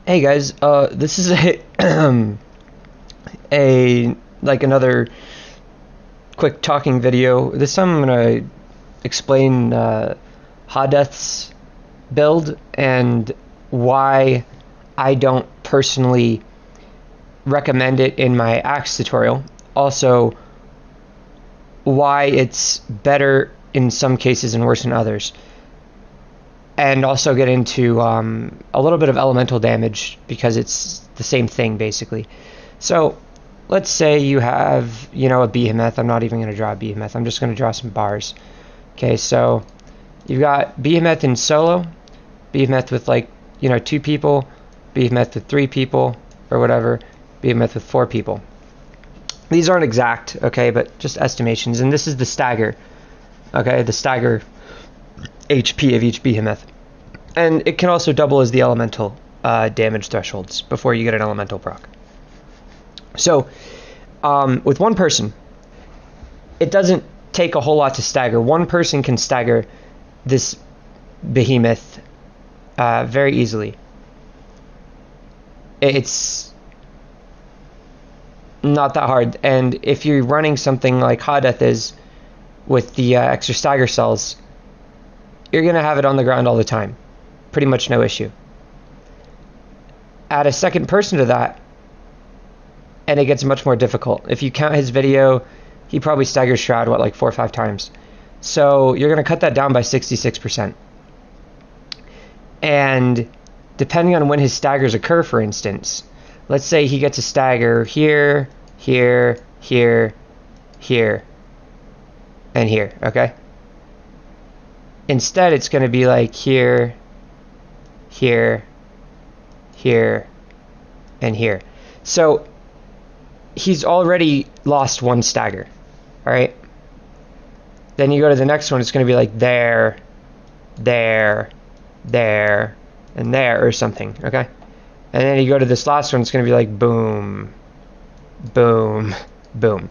Hey guys, this is another quick talking video. This time I'm gonna explain Hadeth's build and why I don't personally recommend it in my axe tutorial. Also, why it's better in some cases and worse in others. And also get into a little bit of elemental damage because it's the same thing basically. So let's say you have, a behemoth. I'm not even going to draw a behemoth. I'm just going to draw some bars. Okay, so you've got behemoth in solo, behemoth with 2 people, behemoth with 3 people or whatever, behemoth with 4 people. These aren't exact, okay, but just estimations. And this is the stagger, okay, the stagger HP of each behemoth. And it can also double as the elemental damage thresholds before you get an elemental proc. So with one person, it doesn't take a whole lot to stagger. One person can stagger this behemoth very easily. It's not that hard. And if you're running something like Hadeth is with the extra stagger cells, you're going to have it on the ground all the time. Pretty much no issue. Add a second person to that, and it gets much more difficult. If you count his video, he probably staggers Shroud, 4 or 5 times. So you're going to cut that down by 66%. And depending on when his staggers occur, for instance, let's say he gets a stagger here, here, here, here, and here, okay? Instead, it's going to be like here, here, here, and here. So he's already lost 1 stagger, all right? Then you go to the next one, it's going to be like there, there, there, and there, or something, okay? And then you go to this last one, it's going to be like boom, boom, boom.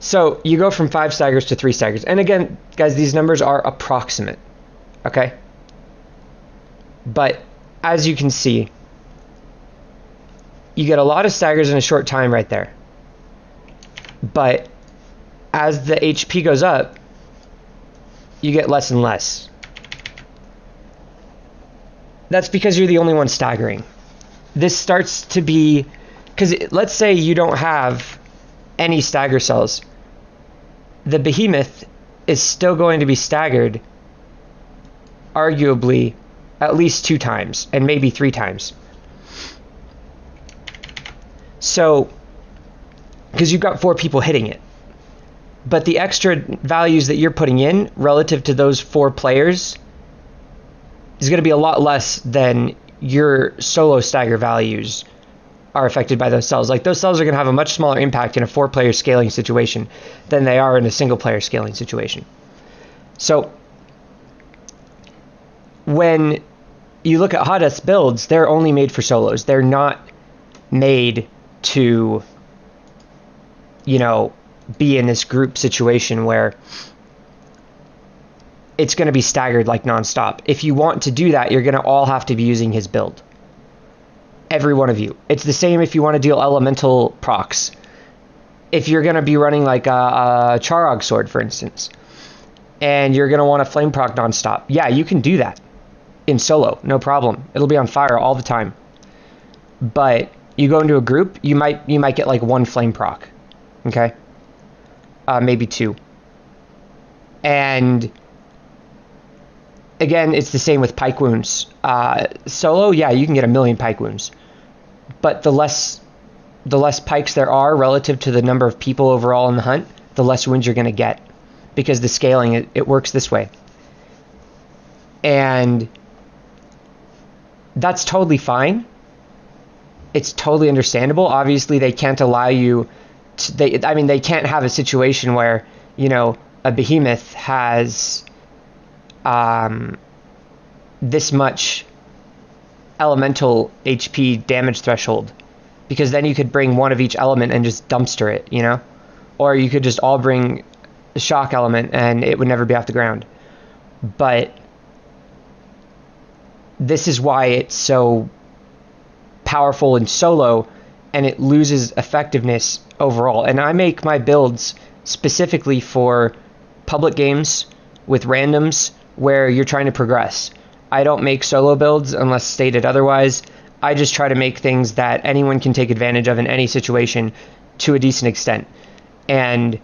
So you go from 5 staggers to 3 staggers. And again, guys, these numbers are approximate, okay? But as you can see, you get a lot of staggers in a short time right there. But as the HP goes up, you get less and less. That's because you're the only one staggering. This starts to be, because let's say you don't have any stagger cells. The behemoth is still going to be staggered arguably at least 2 times and maybe 3 times. So because you've got 4 people hitting it, but the extra values that you're putting in relative to those 4 players is going to be a lot less than your solo stagger values are affected by those cells. Like, those cells are going to have a much smaller impact in a 4-player scaling situation than they are in a single-player scaling situation. So when you look at Hadeth's builds, they're only made for solos. They're not made to, be in this group situation where it's going to be staggered like nonstop. If you want to do that, you're going to all have to be using his build. Every one of you. It's the same if you want to deal elemental procs. If you're going to be running like a Charog sword, for instance, and you're going to want a flame proc nonstop, yeah, you can do that in solo, no problem. It'll be on fire all the time. But you go into a group, you might get like 1 flame proc, okay, maybe 2. And again, it's the same with pike wounds. Solo, yeah, you can get 1,000,000 pike wounds. But the less pikes there are relative to the number of people overall in the hunt, the less wounds you're going to get. Because the scaling, it works this way. And that's totally fine. It's totally understandable. Obviously, they can't allow you to, they can't have a situation where, a behemoth has this much elemental HP damage threshold, because then you could bring 1 of each element and just dumpster it, or you could just all bring a shock element and it would never be off the ground. But this is why it's so powerful in solo, and it loses effectiveness overall. And I make my builds specifically for public games with randoms where you're trying to progress. I don't make solo builds unless stated otherwise. I just try to make things that anyone can take advantage of in any situation to a decent extent. And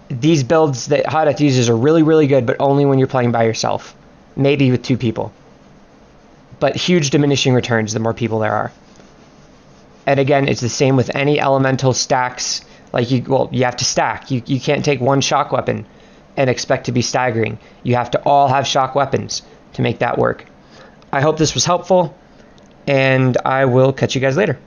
these builds that Hot Death uses are really, really good, but only when you're playing by yourself. Maybe with 2 people. But huge diminishing returns the more people there are. And again, it's the same with any elemental stacks. Like, you have to stack. You can't take one shock weapon and expect to be staggering. You have to all have shock weapons to make that work. I hope this was helpful, and I will catch you guys later.